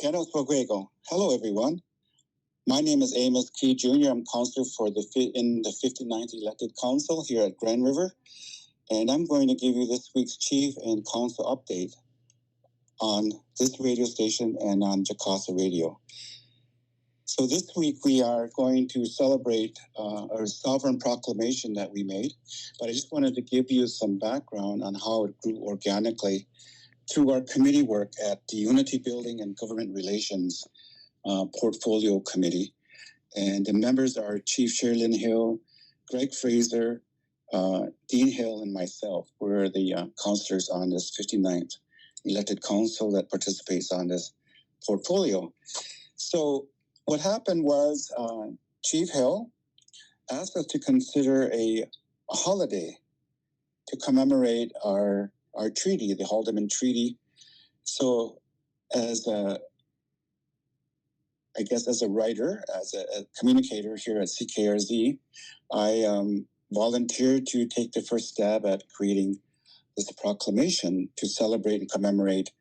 Kenneth Wagwego. Hello, everyone. My name is Amos Key Jr. I'm counselor in the 59th elected council here at Grand River, and I'm going to give you this week's chief and council update on this radio station and on Jukasa Radio. So this week we are going to celebrate our sovereign proclamation that we made, but I just wanted to give you some background on how it grew organically through our committee work at the Unity Building and Government Relations Portfolio Committee. And the members are Chief Sherilyn Hill, Greg Fraser, Dean Hill, and myself. We're the counselors on this 59th elected council that participates on this portfolio. So what happened was Chief Hill asked us to consider a holiday to commemorate our treaty, the Haldeman Treaty. So as a writer, as a communicator here at CKRZ, I volunteered to take the first stab at creating this proclamation to celebrate and commemorate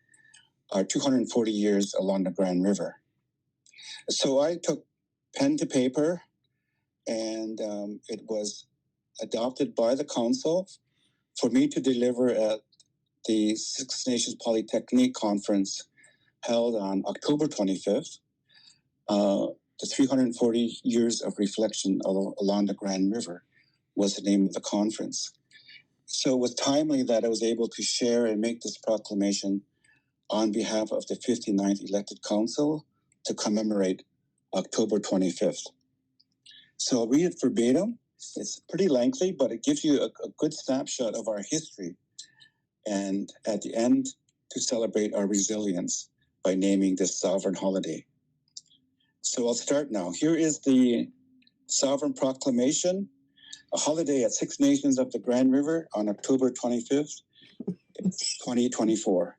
our 240 years along the Grand River. So I took pen to paper, and it was adopted by the council for me to deliver at the Six Nations Polytechnique Conference held on October 25th. The 340 Years of Reflection along the Grand River was the name of the conference. So it was timely that I was able to share and make this proclamation on behalf of the 59th elected council to commemorate October 25th. So I'll read it verbatim. It's pretty lengthy, but it gives you a good snapshot of our history, and at the end, to celebrate our resilience by naming this sovereign holiday. So I'll start now. Here is the Sovereign Proclamation, a holiday at Six Nations of the Grand River on October 25th, 2024.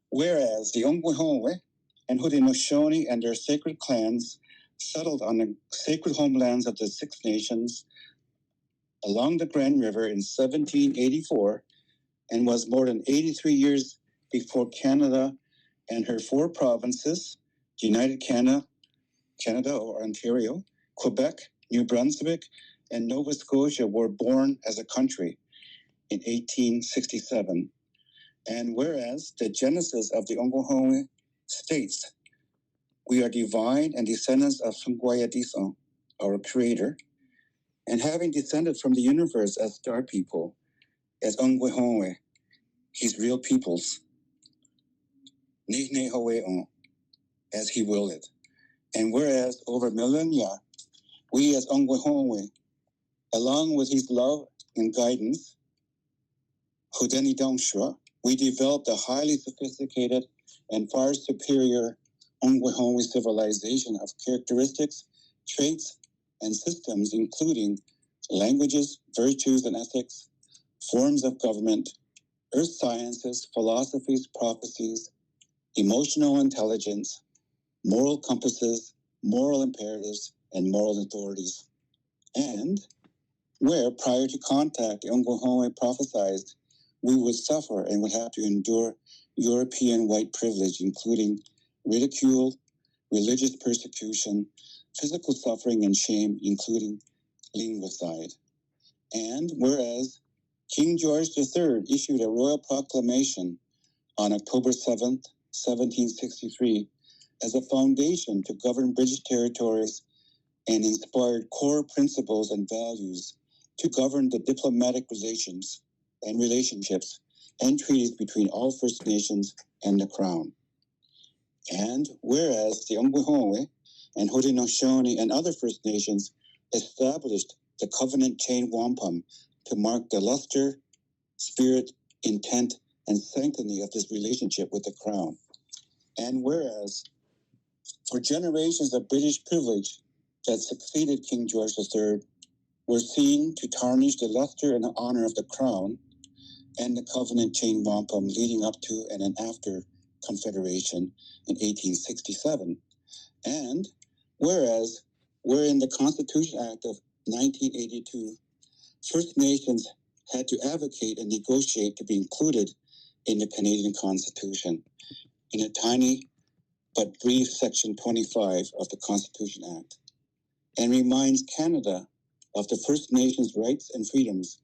Whereas the Ongwehonwe and Haudenosaunee and their sacred clans settled on the sacred homelands of the Six Nations along the Grand River in 1784, and was more than 83 years before Canada and her four provinces, United Canada or Ontario, Quebec, New Brunswick, and Nova Scotia were born as a country in 1867. And whereas the genesis of the Ongwehonwe states, we are divine and descendants of Sungwayadisan, our creator, and having descended from the universe as star people, as Ongwehonwe, his real peoples, Nihnehoweon, as he willed it. And whereas over millennia, we as Ongwehonwe, along with his love and guidance, Hodeni Dongshua, we developed a highly sophisticated and far superior Ongwehonwe civilization of characteristics, traits, and systems, including languages, virtues and ethics, forms of government, earth sciences, philosophies, prophecies, emotional intelligence, moral compasses, moral imperatives, and moral authorities. And where, prior to contact, the Ongwehonwe prophesied we would suffer and would have to endure European white privilege, including ridicule, religious persecution, physical suffering, and shame, including linguicide. And whereas King George III issued a royal proclamation on October 7th, 1763, as a foundation to govern British territories and inspired core principles and values to govern the diplomatic relations and relationships and treaties between all First Nations and the Crown. And whereas the Ongwehonwe and Haudenosaunee and other First Nations established the covenant chain wampum to mark the luster, spirit, intent, and sanctity of this relationship with the Crown. And whereas for generations of British privilege that succeeded King George III were seen to tarnish the luster and honor of the Crown and the covenant chain wampum leading up to and after Confederation in 1867. And whereas wherein the Constitution Act of 1982, First Nations had to advocate and negotiate to be included in the Canadian Constitution in a tiny but brief Section 25 of the Constitution Act, and reminds Canada of the First Nations rights and freedoms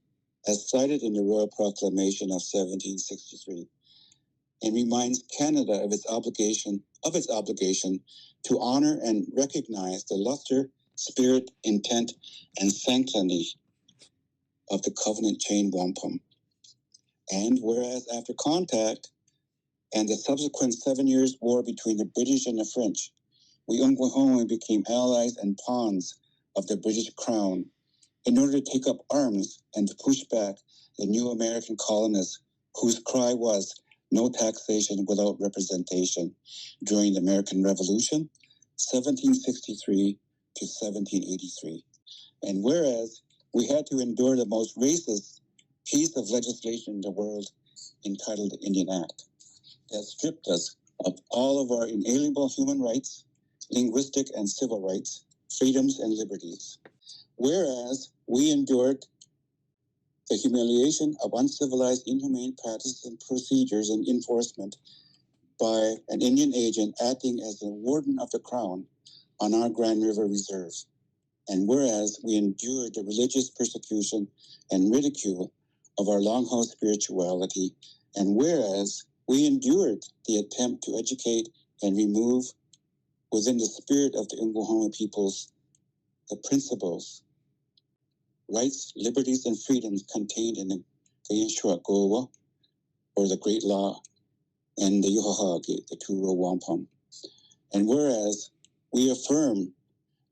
as cited in the Royal Proclamation of 1763, and reminds Canada of its obligation to honor and recognize the luster, spirit, intent, and sanctity of the Covenant Chain Wampum. And whereas after contact and the subsequent 7 years war between the British and the French, we Ungwahome became allies and pawns of the British Crown in order to take up arms and to push back the new American colonists whose cry was no taxation without representation during the American Revolution, 1763 to 1783. And whereas we had to endure the most racist piece of legislation in the world entitled the Indian Act that stripped us of all of our inalienable human rights, linguistic and civil rights, freedoms and liberties. Whereas we endured the humiliation of uncivilized, inhumane practices and procedures and enforcement by an Indian agent acting as the warden of the Crown on our Grand River Reserve. And whereas we endured the religious persecution and ridicule of our Longhouse spirituality, and whereas we endured the attempt to educate and remove within the spirit of the Ungwahome peoples the principles, rights, liberties, and freedoms contained in the Gayenshuak Gowa, or the Great Law, and the Yuhahagi, the Turo Wampum. And whereas we affirm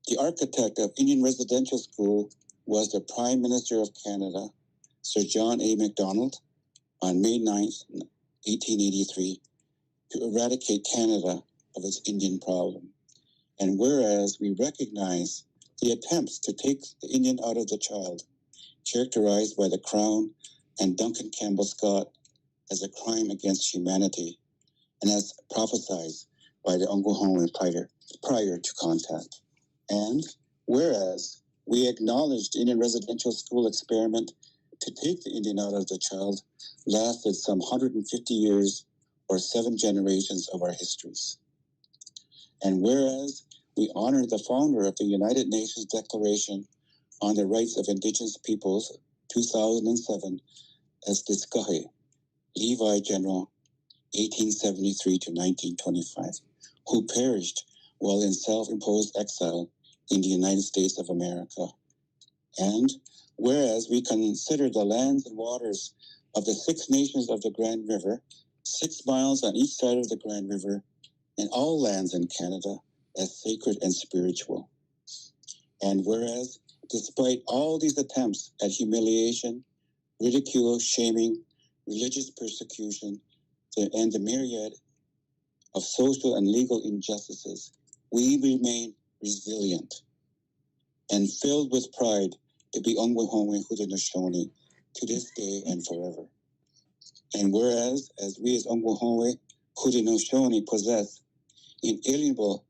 the architect of Indian Residential School was the Prime Minister of Canada, Sir John A. Macdonald, on May 9th, 1883, to eradicate Canada of its Indian problem. And whereas we recognize the attempts to take the Indian out of the child, characterized by the Crown and Duncan Campbell Scott as a crime against humanity, and as prophesied by the Ungwahome prior to contact. And whereas we acknowledge the Indian residential school experiment to take the Indian out of the child lasted some 150 years or 7 generations of our histories. And whereas we honor the founder of the United Nations Declaration on the Rights of Indigenous Peoples, 2007, as Diskahe, Levi General, 1873 to 1925, who perished while in self-imposed exile in the United States of America. And whereas we consider the lands and waters of the 6 nations of the Grand River, 6 miles on each side of the Grand River, and all lands in Canada as sacred and spiritual. And whereas, despite all these attempts at humiliation, ridicule, shaming, religious persecution, and the myriad of social and legal injustices, we remain resilient and filled with pride to be Ungwahome Haudenosaunee to this day and forever. And whereas, as we as Ungwahome Haudenosaunee possess inalienable,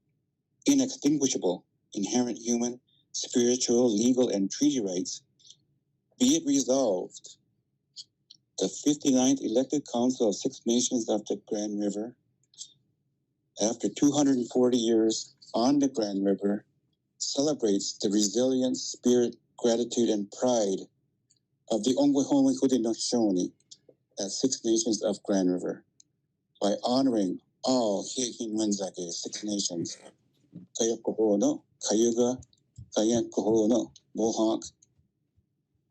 inextinguishable, inherent human, spiritual, legal, and treaty rights, be it resolved, the 59th elected Council of 6 Nations of the Grand River, after 240 years on the Grand River, celebrates the resilience, spirit, gratitude, and pride of the Ungwahome Haudenosaunee at 6 Nations of Grand River by honoring all Hihinwenzake 6 Nations, Kayakohono, Cayuga, Kayankohono, Mohawk,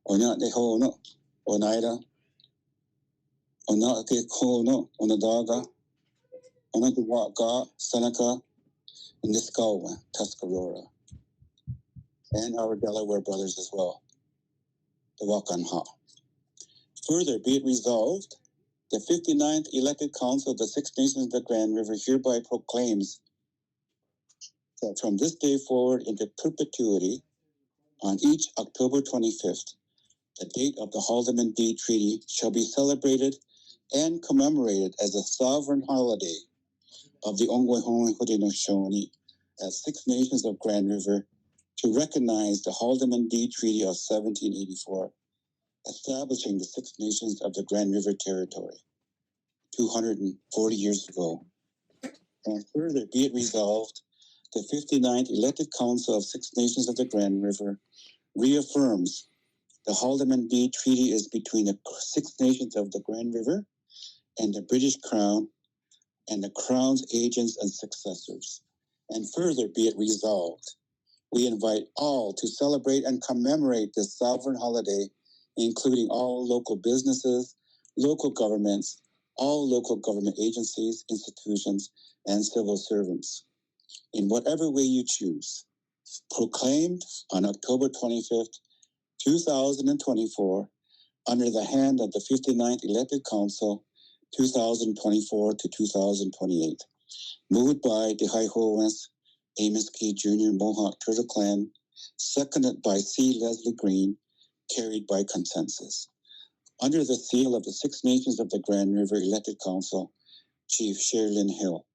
Onatehono, Oneida, Onakekono, Onondaga, Onondaga, Seneca, and Nisqually, Tuscarora, and our Delaware brothers as well, the Wakanha. Further, be it resolved, the 59th elected Council of the 6 Nations of the Grand River hereby proclaims that from this day forward into perpetuity, on each October 25th, the date of the Haldeman Deed Treaty shall be celebrated and commemorated as a sovereign holiday of the Ungwahome Haudenosaunee at 6 Nations of Grand River to recognize the Haldeman Deed Treaty of 1784, establishing the 6 Nations of the Grand River Territory 240 years ago, And further, be it resolved, the 59th Elected Council of Six Nations of the Grand River reaffirms the Haldeman B Treaty is between the Six Nations of the Grand River and the British Crown and the Crown's agents and successors. And further, be it resolved, we invite all to celebrate and commemorate this sovereign holiday, including all local businesses, local governments, all local government agencies, institutions, and civil servants, in whatever way you choose. Proclaimed on October 25th, 2024, under the hand of the 59th Elected Council, 2024 to 2028. Moved by the High Holiness Amos K. Jr. Mohawk Turtle Clan, seconded by C. Leslie Green, carried by consensus. Under the seal of the Six Nations of the Grand River Elected Council, Chief Sherilyn Hill,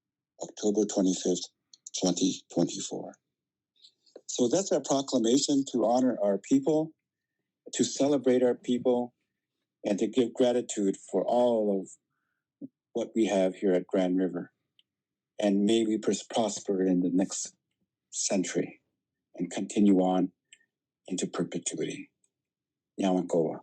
October 25th, 2024. So that's our proclamation to honor our people, to celebrate our people, and to give gratitude for all of what we have here at Grand River. And may we prosper in the next century and continue on into perpetuity. Yamankoa.